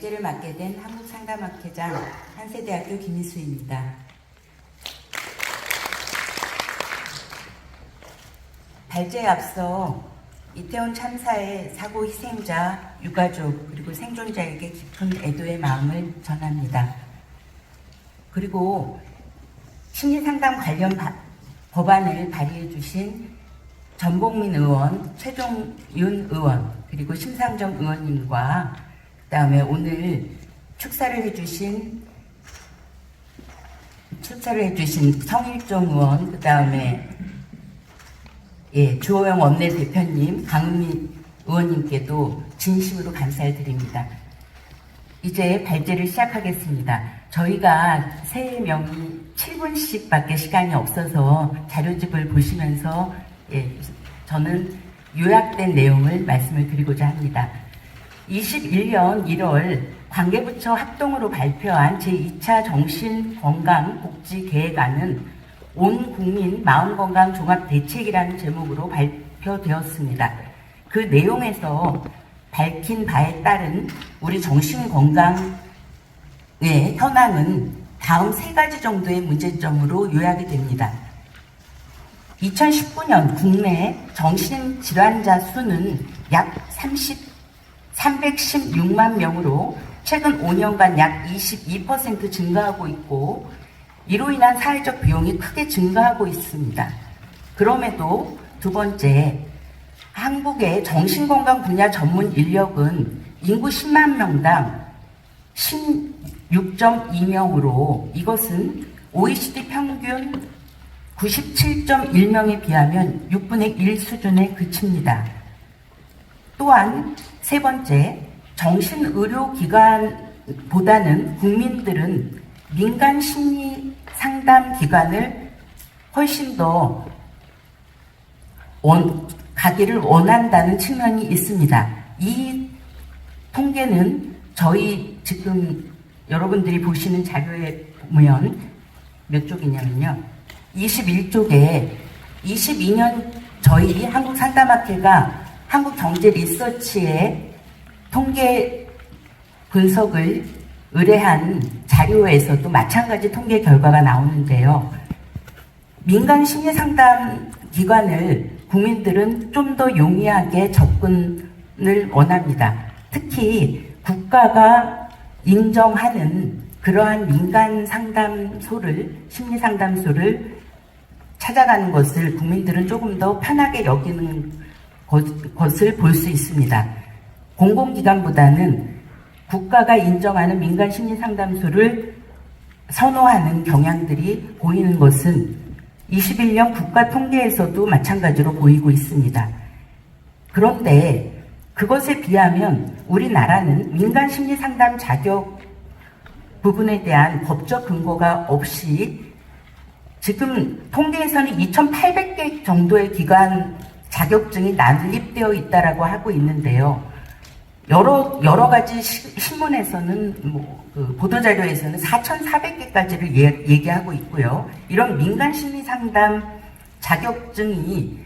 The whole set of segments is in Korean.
발제를 맡게 된 한국상담학회장 한세대학교 김희수입니다. 발제에 앞서 이태원 참사의 사고 희생자, 유가족, 그리고 생존자에게 깊은 애도의 마음을 전합니다. 그리고 심리상담 관련 법안을 발의해 주신 전복민 의원, 최종윤 의원, 그리고 심상정 의원님과 그다음에 오늘 축사를 해주신 성일종 의원, 그다음에 주호영 원내대표님, 강은미 의원님께도 진심으로 감사를 드립니다. 이제 발제를 시작하겠습니다. 저희가 3명이 7분씩밖에 시간이 없어서 자료집을 보시면서 저는 요약된 내용을 말씀을 드리고자 합니다. 21년 1월 관계부처 합동으로 발표한 제2차 정신건강복지계획안은 온 국민 마음건강 종합대책이라는 제목으로 발표되었습니다. 그 내용에서 밝힌 바에 따른 우리 정신건강의 현황은 다음 3가지 정도의 문제점으로 요약이 됩니다. 2019년 국내 정신질환자 수는 약 316만 명으로 최근 5년간 약 22% 증가하고 있고, 이로 인한 사회적 비용이 크게 증가하고 있습니다. 그럼에도 두 번째, 한국의 정신건강 분야 전문 인력은 인구 10만 명당 16.2명으로 이것은 OECD 평균 97.1명에 비하면 6분의 1 수준에 그칩니다. 또한 세 번째, 정신의료기관보다는 국민들은 민간 심리 상담 기관을 훨씬 더 가기를 원한다는 측면이 있습니다. 이 통계는 저희 지금 여러분들이 보시는 자료에 보면 몇 쪽이냐면요. 21쪽에 22년 저희 한국상담학회가 한국경제리서치에 통계 분석을 의뢰한 자료에서도 마찬가지 통계 결과가 나오는데요. 민간 심리상담 기관을 국민들은 좀 더 용이하게 접근을 원합니다. 특히 국가가 인정하는 그러한 민간 상담소를, 심리상담소를 찾아가는 것을 국민들은 조금 더 편하게 여기는 것을 볼 수 있습니다. 공공기관보다는 국가가 인정하는 민간 심리상담소를 선호하는 경향들이 보이는 것은 21년 국가 통계에서도 마찬가지로 보이고 있습니다. 그런데 그것에 비하면 우리나라는 민간 심리상담 자격 부분에 대한 법적 근거가 없이 지금 통계에서는 2,800개 정도의 기관 자격증이 난립되어 있다라고 하고 있는데요. 여러 가지 신문에서는 보도자료에서는 4,400개까지를 얘기하고 있고요. 이런 민간 심리상담 자격증이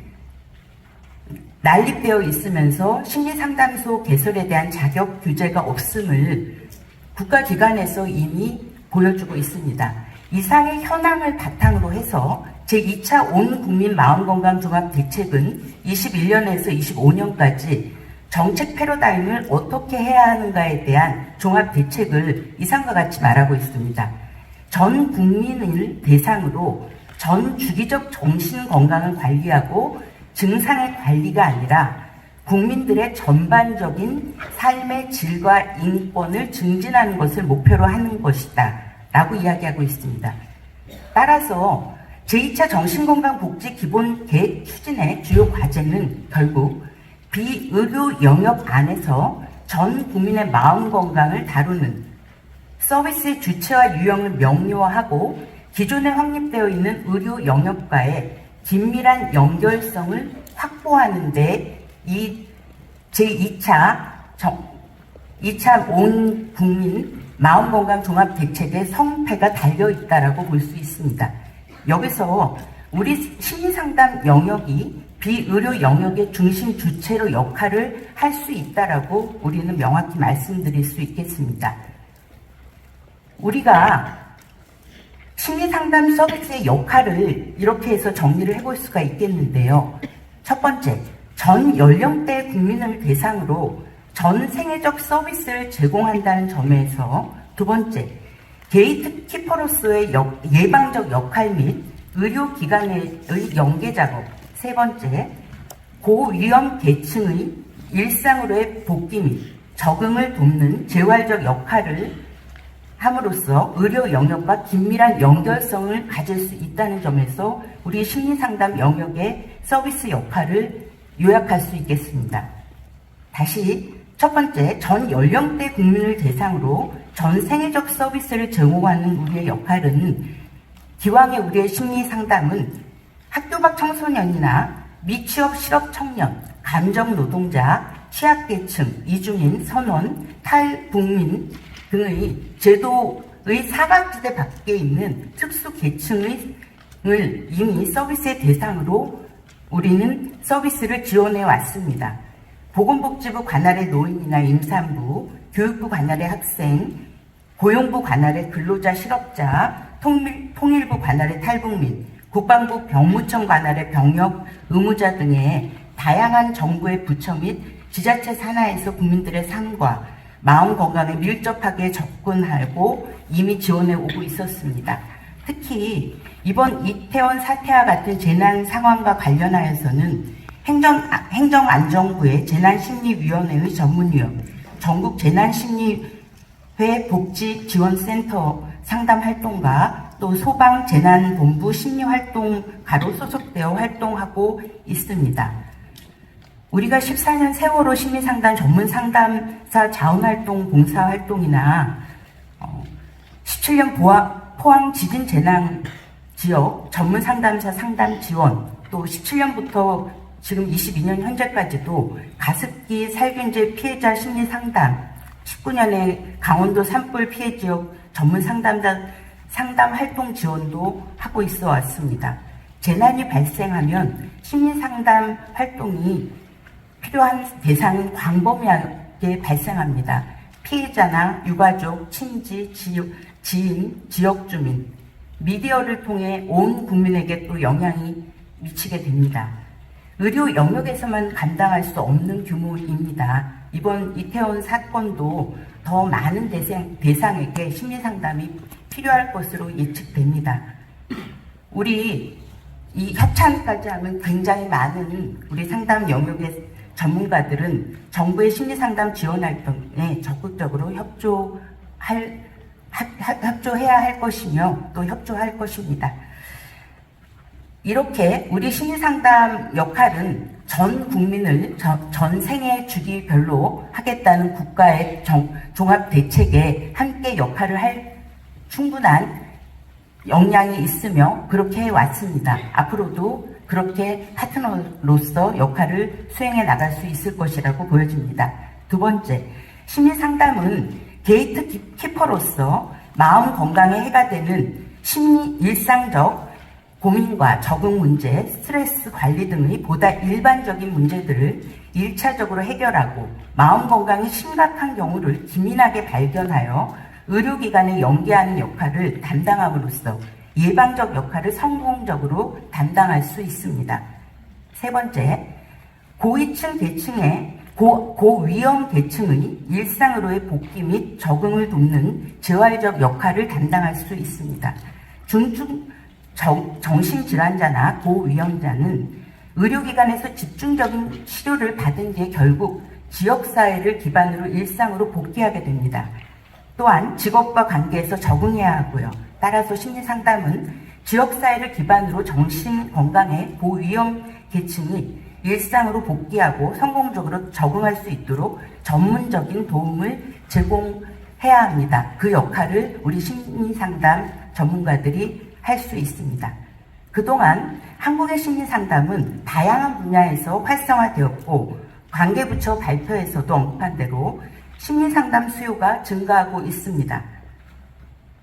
난립되어 있으면서 심리상담소 개설에 대한 자격 규제가 없음을 국가기관에서 이미 보여주고 있습니다. 이상의 현황을 바탕으로 해서 제2차 온 국민 마음건강 종합대책은 21년에서 25년까지 정책 패러다임을 어떻게 해야 하는가에 대한 종합대책을 이상과 같이 말하고 있습니다. 전 국민을 대상으로 전 주기적 정신건강을 관리하고 증상의 관리가 아니라 국민들의 전반적인 삶의 질과 인권을 증진하는 것을 목표로 하는 것이다 라고 이야기하고 있습니다. 따라서 제2차 정신건강복지 기본계획 추진의 주요 과제는 결국 비의료 영역 안에서 전 국민의 마음 건강을 다루는 서비스의 주체와 유형을 명료화하고 기존에 확립되어 있는 의료 영역과의 긴밀한 연결성을 확보하는 데 이 제2차 온 국민 마음건강 종합대책의 성패가 달려있다라고 볼 수 있습니다. 여기서 우리 심리상담 영역이 비의료 영역의 중심 주체로 역할을 할 수 있다라고 우리는 명확히 말씀드릴 수 있겠습니다. 우리가 심리상담 서비스의 역할을 이렇게 해서 정리를 해볼 수가 있겠는데요. 첫 번째, 전 연령대 국민을 대상으로 전 생애적 서비스를 제공한다는 점에서 두 번째, 게이트키퍼로서의 예방적 역할 및 의료기관의 연계 작업 세 번째, 고위험 계층의 일상으로의 복귀 및 적응을 돕는 재활적 역할을 함으로써 의료 영역과 긴밀한 연결성을 가질 수 있다는 점에서 우리 심리상담 영역의 서비스 역할을 요약할 수 있겠습니다. 다시 첫 번째, 전 연령대 국민을 대상으로 전 생애적 서비스를 제공하는 우리의 역할은 기왕의 우리의 심리상담은 학교 밖 청소년이나 미취업 실업 청년, 감정 노동자, 취약계층, 이주민, 선원, 탈북민 등의 제도의 사각지대 밖에 있는 특수 계층을 이미 서비스의 대상으로 우리는 서비스를 지원해 왔습니다. 보건복지부 관할의 노인이나 임산부, 교육부 관할의 학생, 고용부 관할의 근로자 실업자, 통일부 관할의 탈북민, 국방부 병무청 관할의 병역 의무자 등의 다양한 정부의 부처 및 지자체 산하에서 국민들의 삶과 마음 건강에 밀접하게 접근하고 이미 지원해 오고 있었습니다. 특히 이번 이태원 사태와 같은 재난 상황과 관련하여서는 행정안전부의 재난심리위원회의 전문위원, 전국재난심리회 복지지원센터 상담활동가 또 소방재난본부 심리활동가로 소속되어 활동하고 있습니다. 우리가 14년 세월호 심리상담 전문상담사 자원활동 봉사활동이나 17년 포항 지진재난지역 전문상담사 상담지원 또 17년부터 지금 22년 현재까지도 가습기 살균제 피해자 심리상담 19년에 강원도 산불 피해 지역 전문상담자 상담 활동 지원도 하고 있어 왔습니다. 재난이 발생하면 심리상담 활동이 필요한 대상은 광범위하게 발생합니다. 피해자나 유가족, 친지, 지인, 지역주민, 미디어를 통해 온 국민에게 또 영향이 미치게 됩니다. 의료 영역에서만 감당할 수 없는 규모입니다. 이번 이태원 사건도 더 많은 대상에게 심리상담이 필요할 것으로 예측됩니다. 우리 이 협찬까지 하면 굉장히 많은 우리 상담 영역의 전문가들은 정부의 심리상담 지원 활동에 적극적으로 협조해야 할 것이며 또 협조할 것입니다. 이렇게 우리 심리상담 역할은 전 국민을 전 생애 주기별로 하겠다는 국가의 종합대책에 함께 역할을 할 충분한 역량이 있으며 그렇게 해왔습니다. 앞으로도 그렇게 파트너로서 역할을 수행해 나갈 수 있을 것이라고 보여집니다. 두 번째, 심리상담은 게이트키퍼로서 마음 건강에 해가 되는 일상적 고민과 적응 문제, 스트레스 관리 등의 보다 일반적인 문제들을 1차적으로 해결하고 마음 건강이 심각한 경우를 기민하게 발견하여 의료기관에 연계하는 역할을 담당함으로써 예방적 역할을 성공적으로 담당할 수 있습니다. 세 번째, 고위층 계층의 고위험 계층의 일상으로의 복귀 및 적응을 돕는 재활적 역할을 담당할 수 있습니다. 중증 정신질환자나 고위험자는 의료기관에서 집중적인 치료를 받은 뒤에 결국 지역사회를 기반으로 일상으로 복귀하게 됩니다. 또한 직업과 관계에서 적응해야 하고요. 따라서 심리상담은 지역사회를 기반으로 정신건강의 고위험 계층이 일상으로 복귀하고 성공적으로 적응할 수 있도록 전문적인 도움을 제공해야 합니다. 그 역할을 우리 심리상담 전문가들이 할 수 있습니다. 그동안 한국의 심리상담은 다양한 분야에서 활성화되었고 관계부처 발표에서도 언급한 대로 심리상담 수요가 증가하고 있습니다.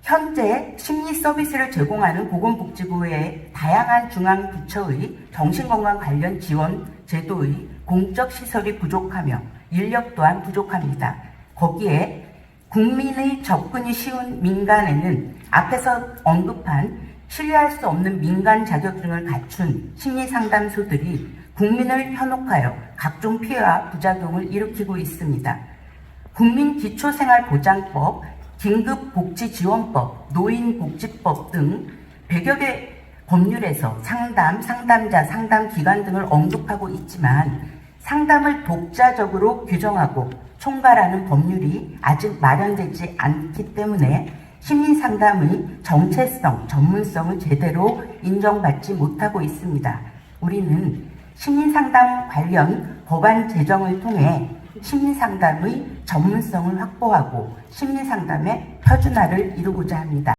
현재 심리 서비스를 제공하는 보건복지부의 다양한 중앙부처의 정신건강 관련 지원 제도의 공적 시설이 부족하며 인력 또한 부족합니다. 거기에 국민의 접근이 쉬운 민간에는 앞에서 언급한 신뢰할 수 없는 민간 자격증을 갖춘 심리상담소들이 국민을 현혹하여 각종 피해와 부작용을 일으키고 있습니다. 국민기초생활보장법, 긴급복지지원법, 노인복지법 등 100여 개 법률에서 상담, 상담자, 상담기관 등을 언급하고 있지만 상담을 독자적으로 규정하고 총괄하는 법률이 아직 마련되지 않기 때문에 심리상담의 정체성, 전문성을 제대로 인정받지 못하고 있습니다. 우리는 심리상담 관련 법안 제정을 통해 심리상담의 전문성을 확보하고 심리상담의 표준화를 이루고자 합니다.